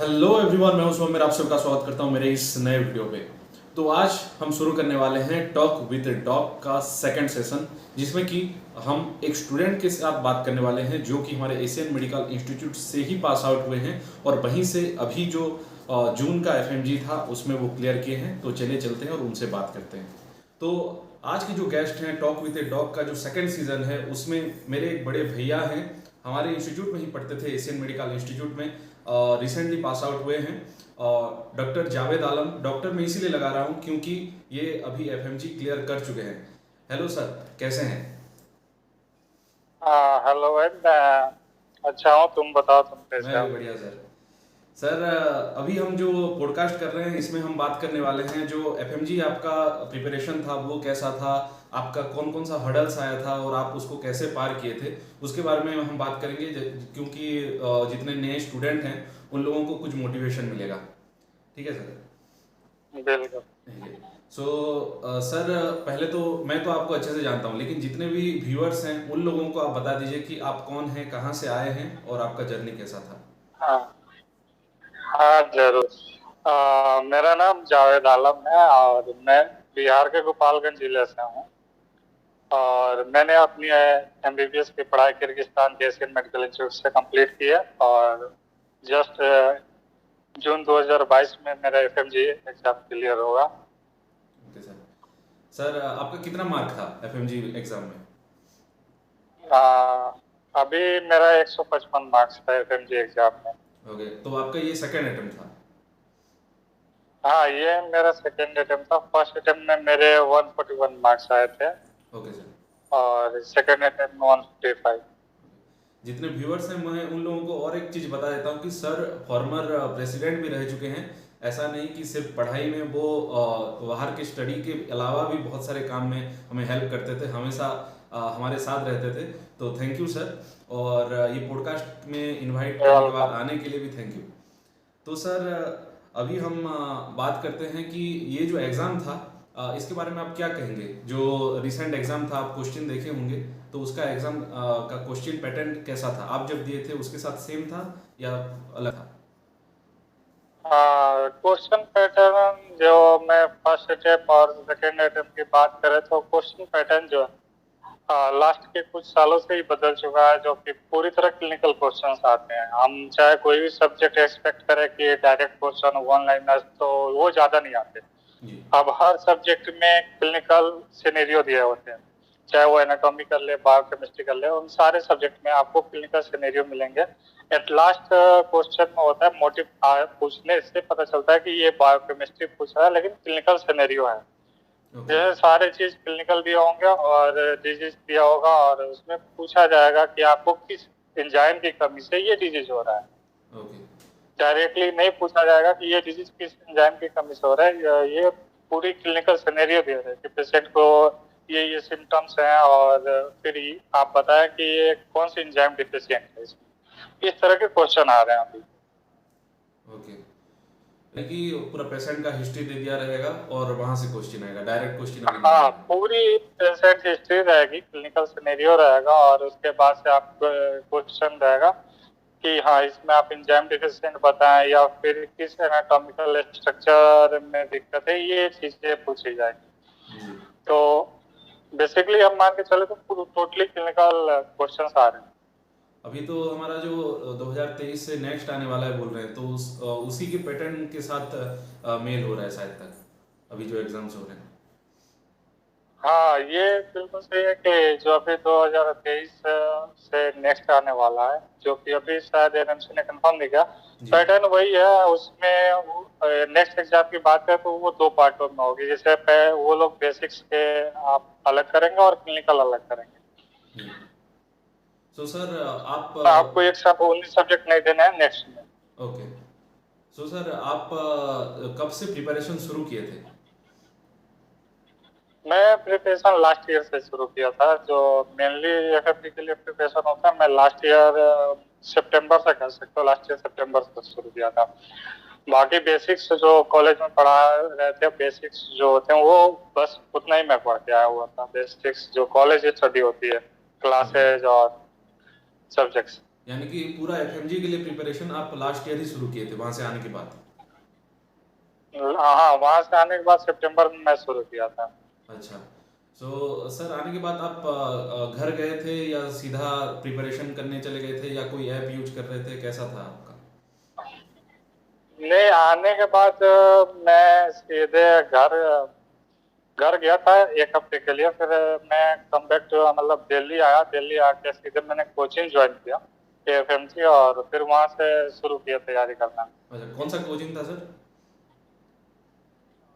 Hello everyone, मैं हूं सौम्य, आप सबका स्वागत करता हूं मेरे इस नए वीडियो पे। तो आज हम शुरू करने वाले हैं टॉक विद डॉग का सेकंड सेशन, जिसमें कि हम एक स्टूडेंट के साथ बात करने वाले हैं जो कि हमारे एशियन मेडिकल इंस्टीट्यूट से ही पास आउट हुए हैं और वहीं से अभी जो जून का एफएमजी था उसमें वो क्लियर किए हैं। तो चलिए चलते हैं और उनसे बात करते हैं। तो आज के जो गेस्ट हैं, टॉक विद डॉग का जो सेकंड सीजन है उसमें मेरे एक बड़े भैया हैं, हमारे इंस्टीट्यूट में ही पढ़ते थे, एशियन मेडिकल इंस्टीट्यूट में, रिसेंटली पास आउट हुए हैं। डॉक्टर जावेद आलम। डॉक्टर मैं इसीलिए लगा रहा हूँ क्योंकि ये अभी एफएमजी क्लियर कर चुके हैं। हेलो सर, कैसे हैं? हाँ, हेलो भाई। मैं अच्छा हूँ, तुम बताओ तुम कैसे मैं हो। भी बढ़िया सर। सर, अभी हम जो पॉडकास्ट कर रहे हैं इसमें हम बात करने वाले हैं जो एफएमजी आपका प्रिपरेशन था वो कैसा था, आपका कौन कौन सा हर्डल्स आया था और आप उसको कैसे पार किए थे, उसके बारे में हम बात करेंगे। क्योंकि जितने नए स्टूडेंट हैं उन लोगों को कुछ मोटिवेशन मिलेगा। ठीक है सर? बिल्कुल। सो सर, पहले तो मैं तो आपको अच्छे से जानता हूँ, लेकिन जितने भी व्यूअर्स हैं उन लोगों को आप बता दीजिए कि आप कौन हैं, कहाँ से आए हैं और आपका जर्नी कैसा था। हाँ हाँ, जरूर। मेरा नाम जावेद आलम है और मैं बिहार के गोपालगंज जिले से हूँ। और मैंने अपनी एमबीबीएस की पढ़ाई किर्गिस्तान के एशियन मेडिकल इंस्टीट्यूट से कंप्लीट की है। और जस्ट जून 2022 में मेरा एफएमजी एग्जाम क्लियर होगा। Okay sir. सर, आपका कितना मार्क था एफएमजी एग्जाम में? आ, अभी मेरा 155 मार्क्स था एफएमजी एग्जाम में। ओके, तो आपका ये सेकेंड अटेम्प्ट था? हाँ, ये मेरा सेकेंड अटेम्प्ट था। फर्स्ट अटेम्प्ट में मेरे 141 मार्क्स आए थे ओके सर। और सेकेंड अटेम्प्ट में 155। जितने व्यूअर्स हैं मैं उन लोगों को और एक चीज़ बता देता हूँ कि सर फॉर्मर प्रेसिडेंट भी रह चुके हैं। ऐसा नहीं कि सिर्फ पढ़ाई में वो बाहर के स्टडी के अलावा भी बहुत सारे काम में हमें हेल्प करते थे, हमेशा हमारे साथ रहते थे। तो थैंक यू सर। और ये पॉडकास्ट में इनवाइट करने के बाद आने के लिए भी थैंक यू। तो सर, अभी हम बात करते हैं कि ये जो एग्ज़ाम था, इसके बारे में आप क्या कहेंगे? जो रिसेंट एग्ज़ाम था, आप क्वेश्चन देखे होंगे, तो उसका एग्ज़ाम का क्वेश्चन पैटर्न कैसा था? आप जब दिए थे उसके साथ सेम था या अलग था? क्वेश्चन पैटर्न जो मैं फर्स्ट अटेम्प्ट और सेकेंड अटेम्प्ट की बात करें तो क्वेश्चन पैटर्न जो है लास्ट के कुछ सालों से ही बदल चुका है, जो कि पूरी तरह क्लिनिकल क्वेश्चंस आते हैं। हम चाहे कोई भी सब्जेक्ट एक्सपेक्ट करें कि डायरेक्ट क्वेश्चन वन लाइनर्स, तो वो ज्यादा नहीं आते। जी। अब हर सब्जेक्ट में क्लिनिकल सिनेरियो दिए होते हैं, चाहे वो एनाटॉमी कर ले, बायोकेमिस्ट्री कर ले, उन सारे सब्जेक्ट में आपको क्लिनिकल सिनेरियो मिलेंगे। एट लास्ट क्वेश्चन में होता है मोटिव, पूछने से पता चलता है कि ये बायोकेमिस्ट्री पूछ रहा है लेकिन क्लिनिकल सिनेरियो है। ओके। ये सारे चीज क्लिनिकल दिया होंगे और डिजीज दिया होगा और उसमें पूछा जाएगा कि आपको किस एंजाइम की कमी से ये डिजीज हो रहा है। ओके। डायरेक्टली नहीं पूछा जाएगा कि ये डिजीज किस एंजाइम की कमी से हो रहा है। ये पूरी क्लिनिकल सिनेरियो दे रहे हैं कि पेशेंट को ये सिम्टम्स हैं और फिर आप बताएं कि ये कौन सी एंजाइम डिफिशिएंट है इसमें। इस तरह के क्वेश्चन आ रहे हैं अभी। ओके, यानी कि पूरा पेशेंट का हिस्ट्री दे दिया रहेगा और वहाँ से क्वेश्चन आएगा, डायरेक्ट क्वेश्चन अभी नहीं हाँ, आएगा। पूरी पेशेंट हिस्ट्री रहेगी, क्लिनिकल सिनेरियो रहेगा और उसके बाद से आप क्वेश्चन रहेगा कि हाँ, इसमें आप एंजाइम डिफिशिएंट बताएं या फिर किस एनाटॉमिकल स्ट्रक्चर में दिक्कत है, ये चीजें पूछी जाएगी। जी। तो बेसिकली हम मान के चले तो टोटली क्लिनिकल क्वेश्चंस आ रहे हैं। अभी तो हमारा जो 2023 से नेक्स्ट आने वाला है बोल रहे हैं, तो उसी के पैटर्न के साथ मेल हो रहा है शायद तक, अभी जो एग्जाम्स हो रहे हैं। हाँ, ये बिल्कुल सही है कि जो अभी 2023 से नेक्स्ट आने वाला है, जो कि अभी शायद एनएमसी ने कंफर्म नहीं किया, जी। पैटर्न वही है। उसमें नेक्स्ट एग्जाम की बात करें तो वो दो पार्टों में होगी। जैसे वो लोग बेसिक्स के आप अलग करेंगे और क्लिनिकल अलग करेंगे। जी। सो सर, आप आपको एक साथ 19 सब्जेक्ट नहीं देना है नेक्स्ट में। ओके। सो सर, आप कब से प्रिपरेशन शुरू किए थे? मैं प्रिपरेशन लास्ट ईयर से शुरू किया था। जो मेनली एफएफडी के लिए प्रिपरेशन होता है, मैं लास्ट ईयर सितंबर से कर सकता हूँ। लास्ट ईयर सितंबर से शुरू किया था। बाकी बेसिक्स जो कॉलेज में पढ़ा रहे थे, बेसिक्स जो होते हैं वो बस उतना ही मैं पढ़ के आया हुआ था। बेसिक्स जो कॉलेज स्टडी होती है, ओके। क्लासेज और सब्जेक्ट्स। यानी कि पूरा एफएमजी के लिए प्रिपरेशन आप लास्ट ईयर ही शुरू किए थे वहां से आने के बाद? हाँ, वहां से आने के बाद सितंबर में मैं शुरू किया था। अच्छा। सो सर आने के बाद आप घर गए थे या सीधा प्रिपरेशन करने चले गए थे या कोई ऐप यूज कर रहे थे, कैसा था आपका? नहीं, आने के बाद मैं सीधे घर घर गया था एक हफ्ते के लिए। फिर मैं कम बैक टू मतलब दिल्ली आया। दिल्ली आके सीधे मैंने कोचिंग ज्वाइन किया एएफएमसी, और फिर वहां से शुरू किया तैयारी करना। अच्छा, कौन सा कोचिंग था सर?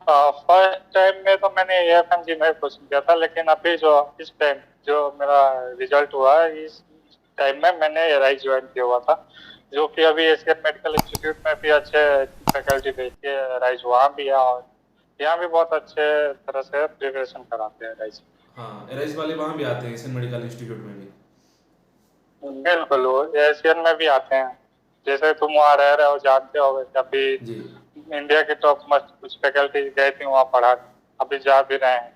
फर्स्ट टाइम में तो मैंने एएफएमजी में कोचिंग किया था, लेकिन अभी जो इस टाइम जो मेरा रिजल्ट हुआ है, इस टाइम में मैंने एराई ज्वाइन किया हुआ था, जो कि अभी एशियन मेडिकल इंस्टीट्यूट में भी अच्छे फैकल्टी भेजती है। राइज वहाँ भी है, और यहाँ भी बहुत अच्छे तरह से प्रिपरेशन कराते हैं राइज। हाँ, एराइज वाले वहाँ भी आते हैं एशियन मेडिकल इंस्टीट्यूट में भी। बिल्कुल, वो एशियन में भी आते हैं। जैसे तुम वहाँ रह रहे हो, जानते हो अभी जी। इंडिया की टॉप मोस्ट कुछ फैकल्टी गए थे वहाँ पढ़ा, अभी जा भी रहे हैं।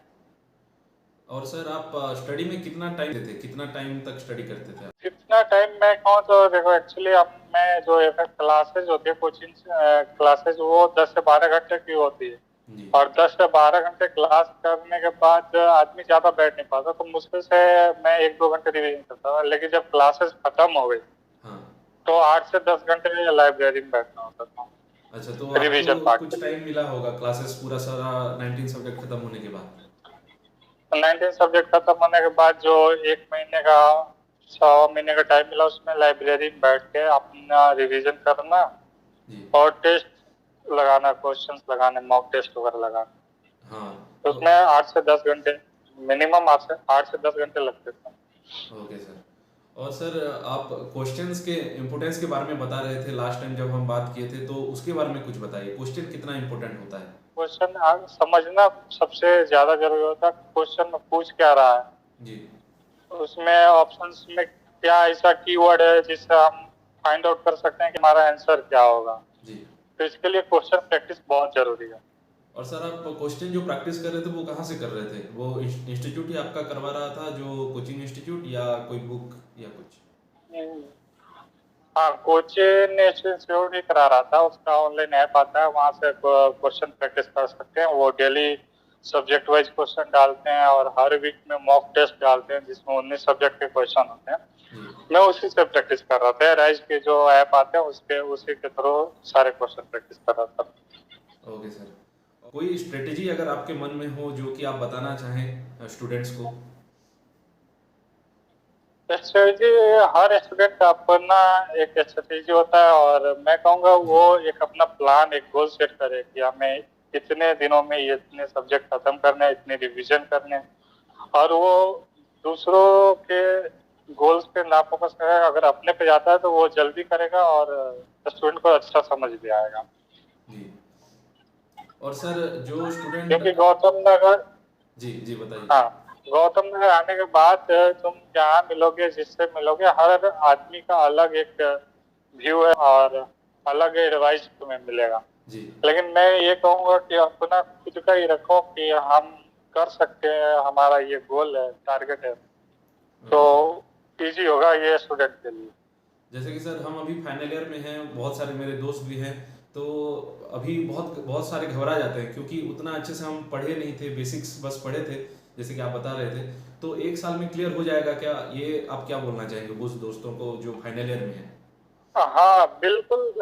और सर आप स्टडी में कितना टाइम देते थे, कितना टाइम तक स्टडी करते थे आप? कितना टाइम मैं कहूँ तो देखो, एक्चुअली अब मैं जो एफएफ क्लासेज होती है, कोचिंग क्लासेज, वो 10 से 12 घंटे की होती है। जी। और 10 से 12 घंटे क्लास करने के बाद आदमी ज्यादा बैठ नहीं पाता, तो मुश्किल से मैं 1-2 घंटे रिवीजन करता था। लेकिन जब क्लासेस खत्म हो गई, हाँ। तो 8 से 10 घंटे लाइब्रेरी में बैठना होता था अच्छा, तो रिवीजन आपको पार्ट के कुछ लिए। टाइम मिला होगा क्लासेस पूरा सारा 19 सब्जेक्ट खत्म होने के बाद? 19 सब्जेक्ट खत्म होने के बाद जो 1 महीने का 6 महीने का टाइम मिला, उसमें लाइब्रेरी में बैठ के अपना रिवीजन करना जी। और टेस्ट लगाना, क्वेश्चंस लगाने, मॉक टेस्ट वगैरह लगाना। हाँ। तो तो उसमें 8 से 10 घंटे, मिनिमम 8 से 10 घंटे लगते थे। Okay sir. और सर आप क्वेश्चंस के इम्पोर्टेंस के बारे में बता रहे थे लास्ट टाइम जब हम बात किए थे, तो उसके बारे में कुछ बताइए, क्वेश्चन कितना इम्पोर्टेंट होता है? क्वेश्चन समझना सबसे ज्यादा जरूरी होता है। क्वेश्चन में पूछ क्या रहा है, जी। उसमें ऑप्शंस में क्या ऐसा कीवर्ड है जिससे हम फाइंड आउट कर सकते हैं कि हमारा आंसर क्या होगा। जी। तो इसके लिए क्वेश्चन प्रैक्टिस बहुत जरूरी है। और सर आप क्वेश्चन जो प्रैक्टिस कर रहे थे वो कहाँ से कर रहे थे? वो इंस्टीट्यूट ही आपका करवा रहा था, जो कोचिंग इंस्टीट्यूट, या कोई बुक या कुछ? हाँ, कोचिंग इंस्टीट्यूट ही करा रहा था। उसका ऑनलाइन ऐप आता है, वहाँ से क्वेश्चन प्रैक्टिस कर सकते हैं। वो डेली सब्जेक्ट वाइज क्वेश्चन डालते हैं, और हर वीक में मॉक टेस्ट डालते हैं, जिसमें 19 सब्जेक्ट के क्वेश्चन होते हैं। जी। मैं उसी से प्रैक्टिस कर रहा था। राइज के जो ऐप आते हैं उसी के थ्रू सारे क्वेश्चन प्रैक्टिस कर रहा था। Okay sir. कोई स्ट्रेटेजी अगर आपके मन में हो जो कि आप बताना चाहें स्टूडेंट्स को? स्ट्रेटेजी, हर स्टूडेंट का अपना एक स्ट्रेटेजी होता है, और मैं कहूँगा वो एक अपना प्लान, एक गोल सेट करे कि हमें इतने दिनों में ये इतने सब्जेक्ट खत्म करने, इतने रिवीजन करने। और वो दूसरों के गोल्स पे ना फोकस करेगा। अगर अपने पे जाता है तो वो जल्दी करेगा, और स्टूडेंट को अच्छा समझ भी आएगा। जी। और सर जो स्टूडेंट। क्योंकि गौतम नगर, जी जी बताइए। हाँ, गौतम नगर आने के बाद तुम जहाँ मिलोगे, जिससे मिलोगे, हर आदमी का अलग एक व्यू है, और अलग एडवाइस तुम्हें मिलेगा। जी। लेकिन मैं ये कहूँगा कि अपना खुद का ही रखो कि हम कर सकते हैं, हमारा ये गोल है, टारगेट है, तो ओके सर। इजी होगा ये स्टूडेंट के लिए। जैसे कि सर हम अभी फाइनल ईयर में हैं, बहुत सारे मेरे दोस्त भी हैं, तो अभी बहुत बहुत सारे घबरा जाते हैं क्योंकि उतना अच्छे से हम पढ़े नहीं थे, बेसिक्स बस पढ़े थे जैसे कि आप बता रहे थे। तो एक साल में क्लियर हो जाएगा क्या, ये आप क्या बोलना चाहेंगे उस दोस्तों को जो फाइनल ईयर में है? हाँ, बिल्कुल।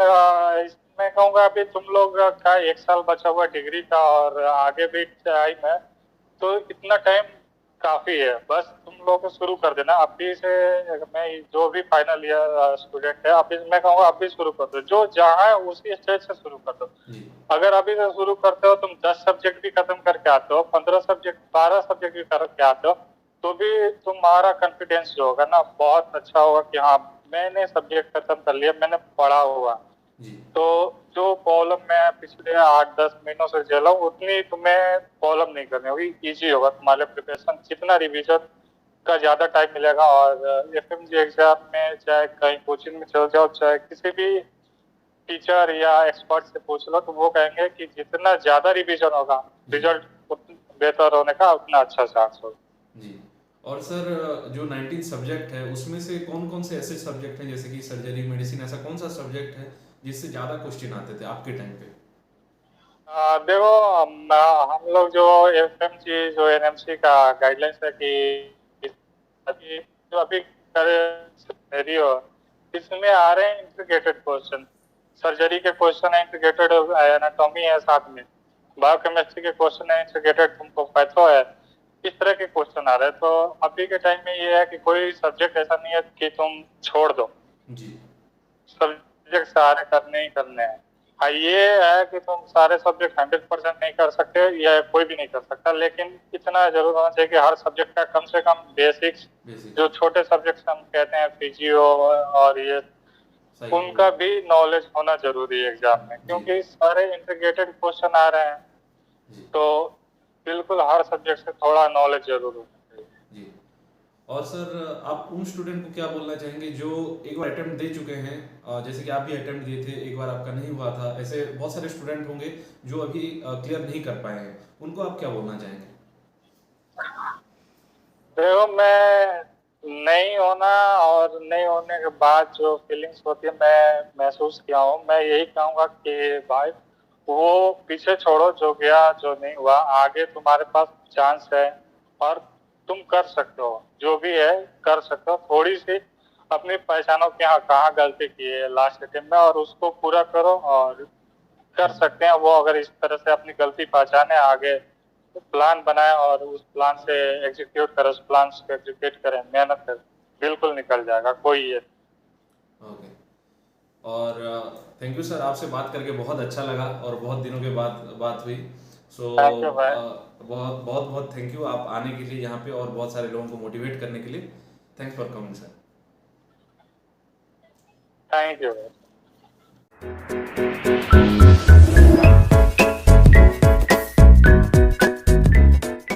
मैं कहूँगा अभी तुम लोग का 1 साल बचा हुआ डिग्री का, और आगे भी टाइम है, तो इतना टाइम काफी है। बस तुम लोग को शुरू कर देना अभी से। मैं जो भी फाइनल ईयर स्टूडेंट है, अभी मैं कहूँगा अभी शुरू कर दो। जो जहाँ है उसी स्टेज से शुरू कर दो। जी। अगर अभी से शुरू करते हो, तुम 10 सब्जेक्ट भी खत्म करके आते हो, 15 सब्जेक्ट, 12 सब्जेक्ट भी करके आते हो, तो भी तुम्हारा कॉन्फिडेंस जो होगा ना, बहुत अच्छा होगा कि हाँ, मैंने सब्जेक्ट खत्म कर लिया, मैंने पढ़ा हुआ। जी। तो जो प्रॉब्लम मैं पिछले 8-10 महीनों से झेला हूँ, उतनी तुम्हें प्रॉब्लम नहीं करनी होगी। इजी होगा तुम्हारे प्रिपरेशन। जितना रिवीजन का ज्यादा टाइम मिलेगा, और एफएमजी एग्जाम में चाहे कहीं कोचिंग में चल जाओ, चाहे किसी भी टीचर या एक्सपर्ट से पूछ लो, तो वो कहेंगे कि जितना ज्यादा रिवीजन होगा, जी। रिजल्ट बेहतर होने का उतना अच्छा चांस होगा। जी। और सर जो 19 सब्जेक्ट है उसमें से कौन कौन से ऐसे सब्जेक्ट हैं जैसे कि सर्जरी मेडिसिन, ऐसा कौन सा सब्जेक्ट है जिससे ज़्यादा क्वेश्चन आते थे आपके टाइम पे? देखो, हम लोग जो एफएमजी जो एनएमसी का गाइडलाइंस है कि अभी जो अभी सिनेरियो इसमें आ रहे हैं इंटीग्रेटेड क्वेश्चन। सर्जरी के क्वेश्चन है इंटीग्रेटेड, एनाटॉमी है साथ में, बायोकेमिस्ट्री के क्वेश्चन है इंटीग्रेटेड, तुमको पैथो है, इस तरह के क्वेश्चन आ रहे हैं। तो अभी के टाइम में ये है कि कोई सब्जेक्ट ऐसा नहीं है कि तुम छोड़ दो, जी सब्जेक्ट सारे करने ही करने हैं। हाँ, ये है कि तुम सारे सब्जेक्ट 100% नहीं कर सकते, या कोई भी नहीं कर सकता, लेकिन इतना जरूर होना चाहिए कि हर सब्जेक्ट का कम से कम बेसिक्स, जो छोटे सब्जेक्ट हम कहते हैं फिजियो और ये, सही उनका भी नॉलेज होना जरूरी है एग्जाम में, क्योंकि सारे इंटीग्रेटेड क्वेश्चन आ रहे हैं। जी तो बिल्कुल हर सब्जेक्ट से थोड़ा नॉलेज जरूर होना चाहिए। जी। और सर आप उन स्टूडेंट को क्या बोलना चाहेंगे जो एक बार अटेम्प्ट दे चुके हैं, जैसे कि आप भी अटेम्प्ट दिए थे, एक बार आपका नहीं हुआ था, ऐसे बहुत सारे स्टूडेंट होंगे जो अभी क्लियर नहीं कर पाए हैं, उनको आप क्या बोलना चाहेंगे? देखो, मैं नहीं होना और नहीं होने के बाद जो फीलिंग्स होती है मैं महसूस किया हूँ, मैं यही कहूँगा कि भाई वो पीछे छोड़ो, जो गया जो नहीं हुआ, आगे तुम्हारे पास चांस है और तुम कर सकते हो, जो भी है कर सकते हो। थोड़ी सी अपनी पहचानो कि हाँ कहाँ गलती की है लास्ट अटेम्प्ट में, और उसको पूरा करो और कर सकते हैं वो। अगर इस तरह से अपनी गलती पहचाने, आगे प्लान बनाए और उस प्लान से एग्जीक्यूट करें, उस प्लान से एग्जीक्यूट करें, मेहनत करें, बिल्कुल निकल जाएगा कोई ये। ओके। और थैंक यू सर, आपसे बात करके बहुत अच्छा लगा और बहुत दिनों के बाद बात हुई। सो थैंक यू भाई। बहुत बहुत बहुत थैंक यू आप आने के लिए यहाँ पे और बहुत सारे लोगों को मोटिवेट करने के लिए। Thanks for coming sir. Thank you भाई।